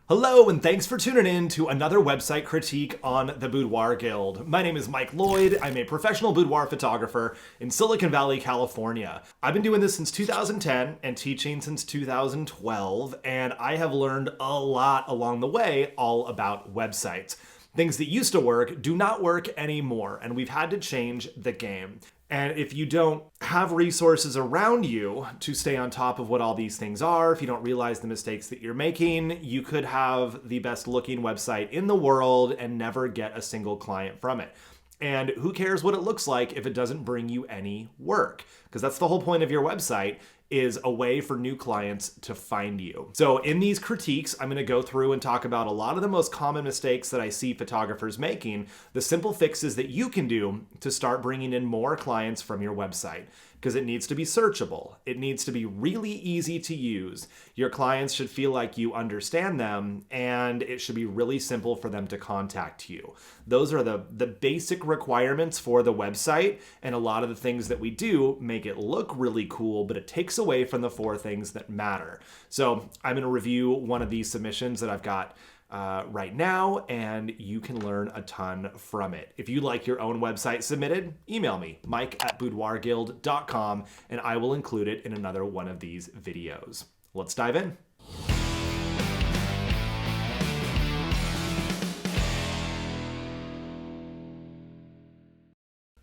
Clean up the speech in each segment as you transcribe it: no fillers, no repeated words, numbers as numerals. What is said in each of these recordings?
Hello, and thanks for tuning in to another website critique on the Boudoir Guild. My name is Mike Lloyd. I'm a professional boudoir photographer in Silicon Valley, California. I've been doing this since 2010 and teaching since 2012, and I have learned a lot along the way all about websites. Things that used to work do not work anymore, and we've had to change the game. And if you don't have resources around you to stay on top of what all these things are, if you don't realize the mistakes that you're making, you could have the best looking website in the world and never get a single client from it. And who cares what it looks like if it doesn't bring you any work? Because that's the whole point of your website, is a way for new clients to find you. So in these critiques, I'm going to go through and talk about a lot of the most common mistakes that I see photographers making, the simple fixes that you can do to start bringing in more clients from your website. Because it needs to be searchable. It needs to be really easy to use. Your clients should feel like you understand them, and it should be really simple for them to contact you. Those are the basic requirements for the website, and a lot of the things that we do make it look really cool, but it takes away from the four things that matter. So I'm going to review one of these submissions that I've got right now, and you can learn a ton from it. If you'd like your own website submitted, email me, mike@boudoirguild.com, and I will include it in another one of these videos. Let's dive in.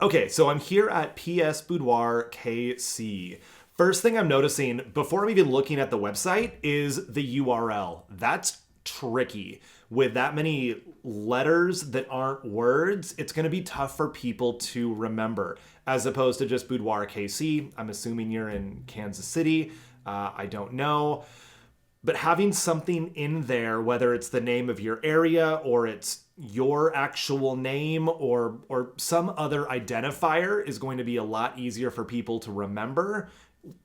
Okay, so I'm here at PS Boudoir KC. First thing I'm noticing before I'm even looking at the website is the URL. That's tricky. With that many letters that aren't words, it's going to be tough for people to remember, as opposed to just Boudoir KC. I'm assuming you're in Kansas City. I don't know. But having something in there, whether it's the name of your area or it's your actual name or some other identifier, is going to be a lot easier for people to remember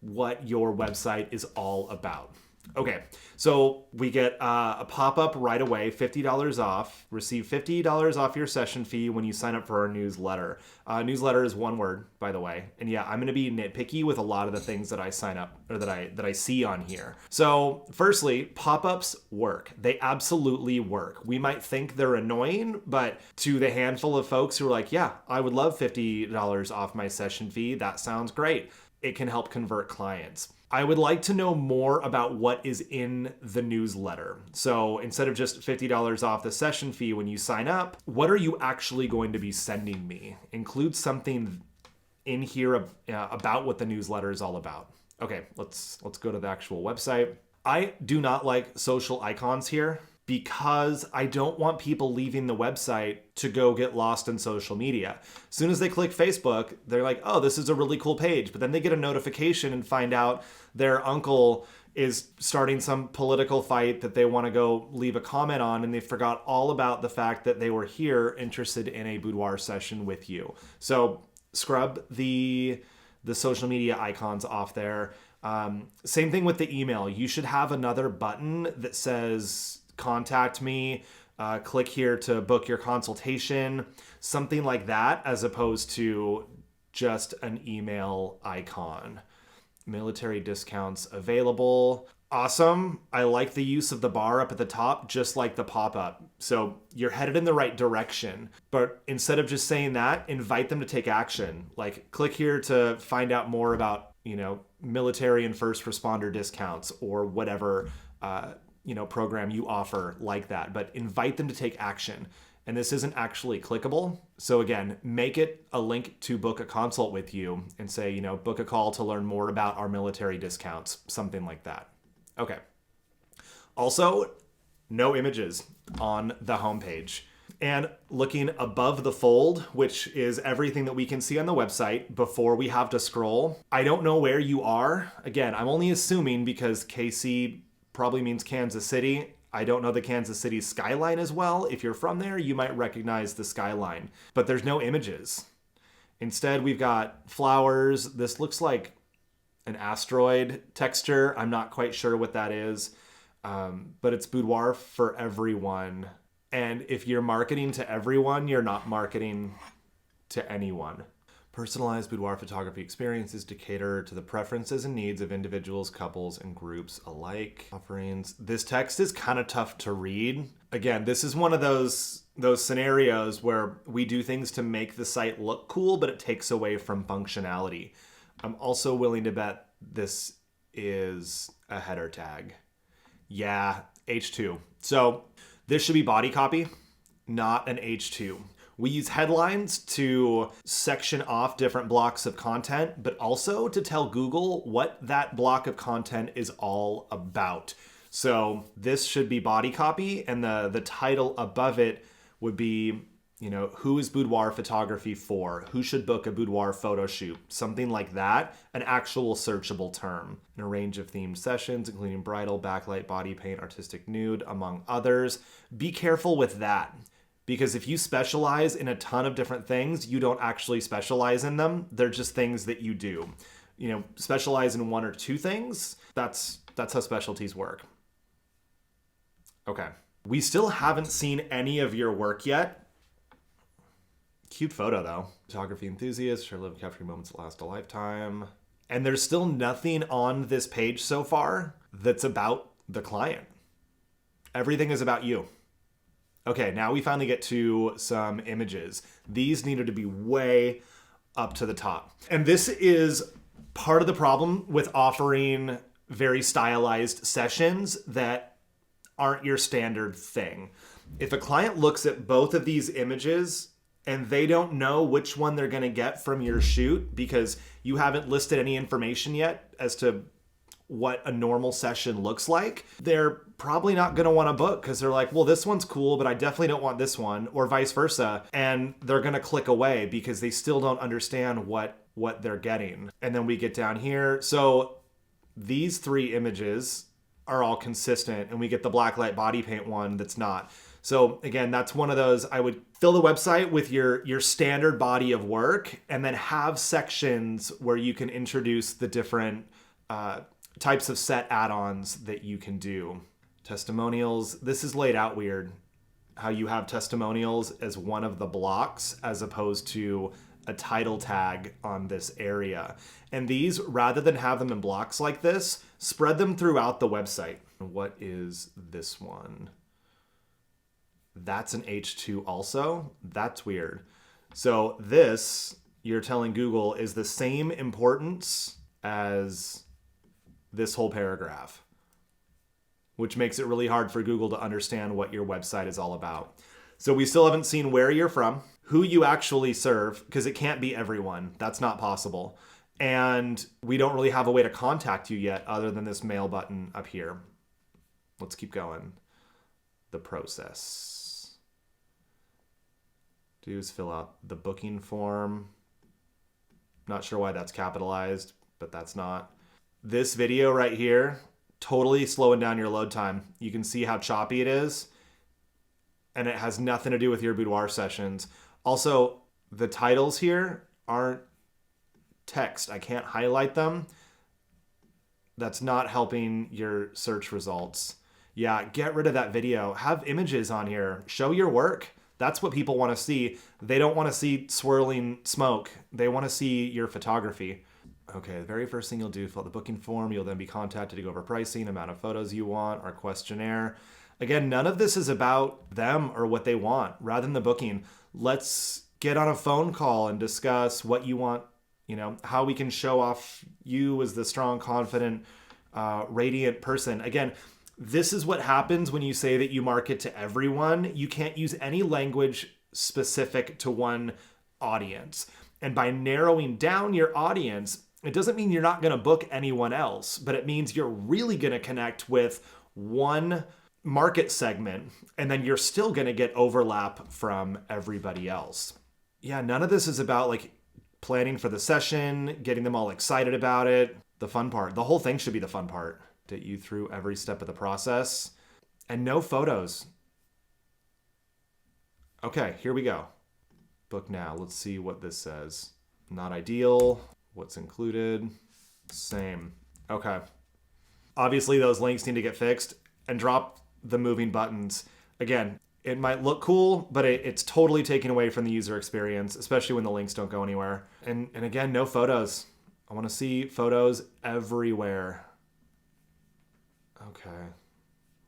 what your website is all about. Okay, so we get a pop-up right away, $50 off. Receive $50 off your session fee when you sign up for our newsletter. Newsletter is one word, by the way. And yeah, I'm going to be nitpicky with a lot of the things that I sign up or that I see on here. So firstly, pop-ups work. They absolutely work. We might think they're annoying, but to the handful of folks who are like, yeah, I would love $50 off my session fee, that sounds great, it can help convert clients. I would like to know more about what is in the newsletter. So instead of just $50 off the session fee when you sign up, what are you actually going to be sending me? Include something in here about what the newsletter is all about. Okay, let's go to the actual website. I do not like social icons here, because I don't want people leaving the website to go get lost in social media. As soon as they click Facebook, they're like, oh, this is a really cool page. But then they get a notification and find out their uncle is starting some political fight that they want to go leave a comment on, and they forgot all about the fact that they were here interested in a boudoir session with you. So scrub the social media icons off there. Same thing with the email. You should have another button that says contact me, click here to book your consultation, something like that, as opposed to just an email icon. Military discounts available. Awesome. I like the use of the bar up at the top, just like the pop-up. So you're headed in the right direction. But instead of just saying that, invite them to take action. Like, click here to find out more about, military and first responder discounts or whatever program you offer like that, but invite them to take action. And this isn't actually clickable. So again, make it a link to book a consult with you and say, book a call to learn more about our military discounts, something like that. Okay. Also, no images on the homepage. And looking above the fold, which is everything that we can see on the website before we have to scroll. I don't know where you are. Again, I'm only assuming because KC probably means Kansas City. I don't know the Kansas City skyline as well. If you're from there, you might recognize the skyline, but there's no images. Instead, we've got flowers. This looks like an asteroid texture. I'm not quite sure what that is, but it's boudoir for everyone. And if you're marketing to everyone, you're not marketing to anyone. Personalized boudoir photography experiences to cater to the preferences and needs of individuals, couples, and groups alike. Offerings. This text is kind of tough to read. Again, this is one of those scenarios where we do things to make the site look cool, but it takes away from functionality. I'm also willing to bet this is a header tag. Yeah, H2. So this should be body copy, not an H2. We use headlines to section off different blocks of content, but also to tell Google what that block of content is all about. So this should be body copy, and the title above it would be, who is boudoir photography for? Who should book a boudoir photo shoot? Something like that, an actual searchable term. In a range of themed sessions, including bridal, backlight, body paint, artistic nude, among others. Be careful with that. Because if you specialize in a ton of different things, you don't actually specialize in them. They're just things that you do. Specialize in one or two things. That's how specialties work. Okay. We still haven't seen any of your work yet. Cute photo though. Photography enthusiast, sure live capturing moments that last a lifetime. And there's still nothing on this page so far that's about the client. Everything is about you. Okay, now we finally get to some images. These needed to be way up to the top. And this is part of the problem with offering very stylized sessions that aren't your standard thing. If a client looks at both of these images and they don't know which one they're going to get from your shoot because you haven't listed any information yet as to what a normal session looks like, they're probably not going to want to book because they're like, well, this one's cool, but I definitely don't want this one, or vice versa. And they're going to click away because they still don't understand what they're getting. And then we get down here. So these three images are all consistent, and we get the blacklight body paint one that's not. So again, that's one of those, I would fill the website with your standard body of work and then have sections where you can introduce the different types of set add-ons that you can do. Testimonials. This is laid out weird, how you have testimonials as one of the blocks as opposed to a title tag on this area. And these, rather than have them in blocks like this, spread them throughout the website. What is this one? That's an H2 also. That's weird. So this, you're telling Google, is the same importance as this whole paragraph, which makes it really hard for Google to understand what your website is all about. So we still haven't seen where you're from, who you actually serve, because it can't be everyone. That's not possible. And we don't really have a way to contact you yet other than this mail button up here. Let's keep going. The process. Do is fill out the booking form. Not sure why that's capitalized, but that's not. This video right here, totally slowing down your load time. You can see how choppy it is, and it has nothing to do with your boudoir sessions. Also, the titles here aren't text. I can't highlight them. That's not helping your search results. Yeah, get rid of that video. Have images on here. Show your work. That's what people want to see. They don't want to see swirling smoke. They want to see your photography. Okay, the very first thing you'll do, fill out the booking form. You'll then be contacted to go over pricing, amount of photos you want, our questionnaire. Again, none of this is about them or what they want. Rather than the booking, let's get on a phone call and discuss what you want, how we can show off you as the strong, confident, radiant person. Again, this is what happens when you say that you market to everyone. You can't use any language specific to one audience. And by narrowing down your audience, it doesn't mean you're not going to book anyone else, but it means you're really going to connect with one market segment, and then you're still going to get overlap from everybody else. Yeah, none of this is about planning for the session, getting them all excited about it. The fun part. The whole thing should be the fun part. Get you through every step of the process. And no photos. Okay, here we go. Book now. Let's see what this says. Not ideal. What's included? Same. Okay. Obviously, those links need to get fixed, and drop the moving buttons. Again, it might look cool, but it's totally taken away from the user experience, especially when the links don't go anywhere. And again, no photos. I want to see photos everywhere. Okay,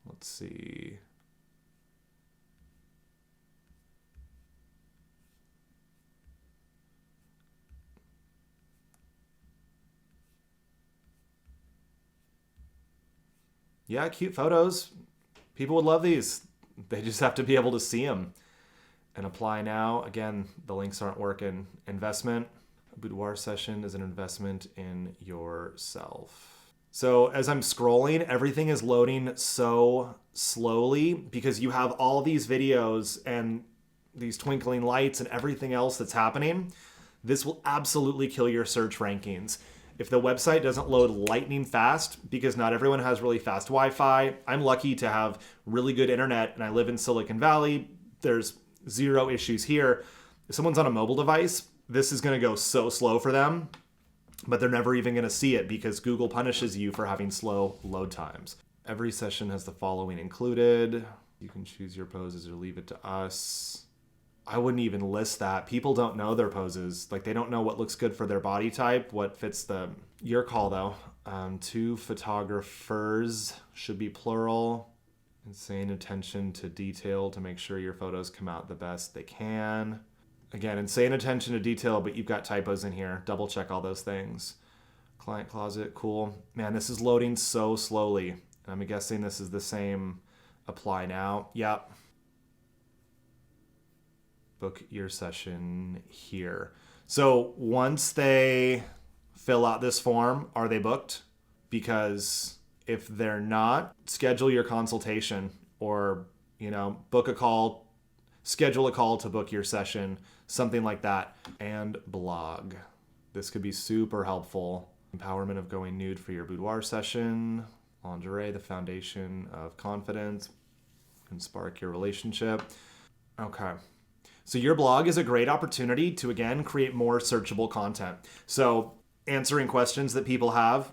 let's see. Yeah, cute photos. People would love these. They just have to be able to see them. And apply now. Again, the links aren't working. Investment. A boudoir session is an investment in yourself. So as I'm scrolling, everything is loading so slowly because you have all these videos and these twinkling lights and everything else that's happening. This will absolutely kill your search rankings. If the website doesn't load lightning fast, because not everyone has really fast Wi-Fi, I'm lucky to have really good internet and I live in Silicon Valley. There's zero issues here. If someone's on a mobile device, this is going to go so slow for them, but they're never even going to see it because Google punishes you for having slow load times. Every session has the following included. You can choose your poses or leave it to us. I wouldn't even list that. People don't know their poses. Like they don't know what looks good for their body type, what fits them. Your call though. 2 photographers should be plural. Insane attention to detail to make sure your photos come out the best they can. Again, insane attention to detail, but you've got typos in here. Double check all those things. Client closet, cool. Man, this is loading so slowly. I'm guessing this is the same apply now. Yep. Book your session here. So once they fill out this form, are they booked? Because if they're not, schedule your consultation or, book a call, schedule a call to book your session, something like that. And blog. This could be super helpful. Empowerment of going nude for your boudoir session. Lingerie, the foundation of confidence. Can spark your relationship. Okay. So your blog is a great opportunity to, again, create more searchable content. So answering questions that people have,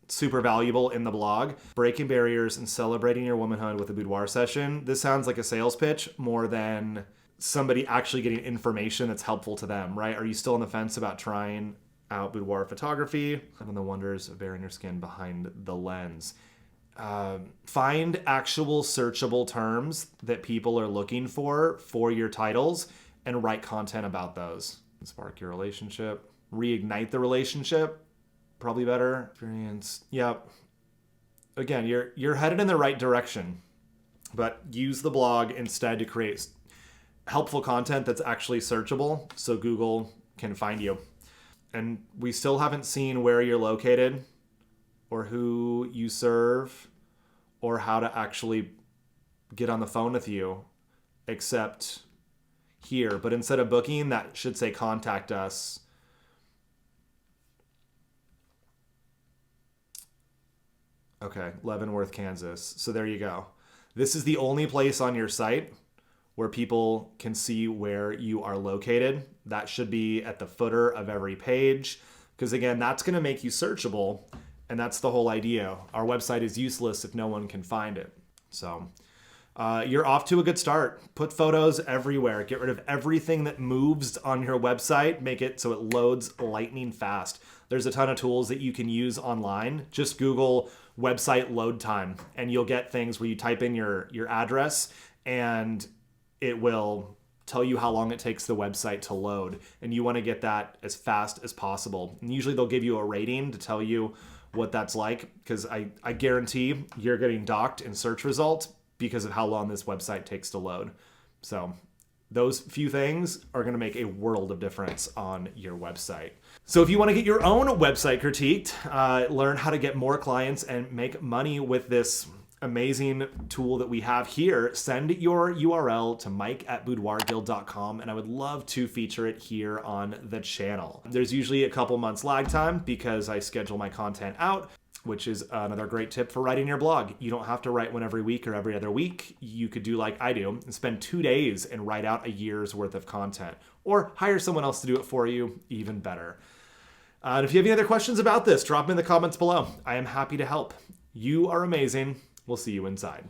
super valuable in the blog. Breaking barriers and celebrating your womanhood with a boudoir session. This sounds like a sales pitch more than somebody actually getting information that's helpful to them, right? Are you still on the fence about trying out boudoir photography? Some of the wonders of bearing your skin behind the lens. Find actual searchable terms that people are looking for your titles and write content about those. Spark your relationship. Reignite the relationship. Probably better. Experience. Yep. Again, you're headed in the right direction, but use the blog instead to create helpful content that's actually searchable so Google can find you. And we still haven't seen where you're located or who you serve or how to actually get on the phone with you except here. But instead of booking, that should say contact us. Okay, Leavenworth, Kansas. So there you go. This is the only place on your site where people can see where you are located. That should be at the footer of every page because, again, that's going to make you searchable, and that's the whole idea. Our website is useless if no one can find it. So you're off to a good start. Put photos everywhere. Get rid of everything that moves on your website. Make it so it loads lightning fast. There's a ton of tools that you can use online. Just Google website load time, and you'll get things where you type in your address, and it will tell you how long it takes the website to load. And you want to get that as fast as possible. And usually they'll give you a rating to tell you what that's like, because I guarantee you're getting docked in search results because of how long this website takes to load. So those few things are going to make a world of difference on your website. So if you want to get your own website critiqued, learn how to get more clients and make money with this amazing tool that we have here, send your URL to mike@boudoirguild.com, and I would love to feature it here on the channel. There's usually a couple months lag time because I schedule my content out, which is another great tip for writing your blog. You don't have to write one every week or every other week. You could do like I do and spend 2 days and write out a year's worth of content, or hire someone else to do it for you, even better. And if you have any other questions about this, drop them in the comments below. I am happy to help. You are amazing. We'll see you inside.